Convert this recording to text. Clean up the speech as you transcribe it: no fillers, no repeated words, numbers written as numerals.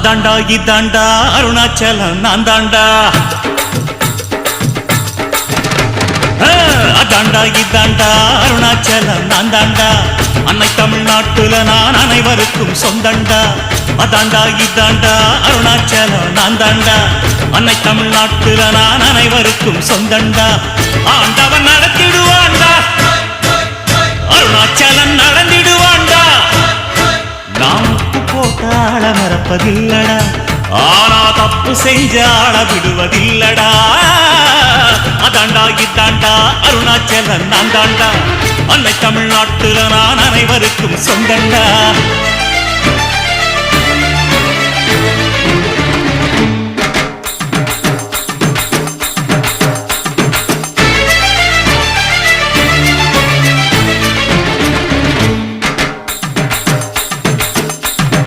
அதாண்டா இதாண்டா அருணாச்சலம் நான் தாண்டா. அதாண்டா இதாண்டா அருணாச்சலம் நான் தாண்டா. அன்னை தமிழ்நாட்டுல நான் அனைவருக்கும் சொந்தண்டா. அதாண்டா இதாண்டா அருணாச்சலம் நான் தாண்டா. அன்னை தமிழ்நாட்டுல நான் அனைவருக்கும் சொந்தண்டா. ஆண்டவன் நடத்திடுவாண்டா, அருணாச்சலம் நடந்திடுவாண்டா. நாம் உப்பு போட்ட ஆள மறப்பதில்லடா, ஆனா தப்பு செஞ்ச ஆள விடுவதில்லடா. அதாண்டா இதாண்டா அருணாச்சலம் நான் தாண்டா. அன்னை தமிழ்நாட்டுல நான் அனைவருக்கும் சொந்தண்டா.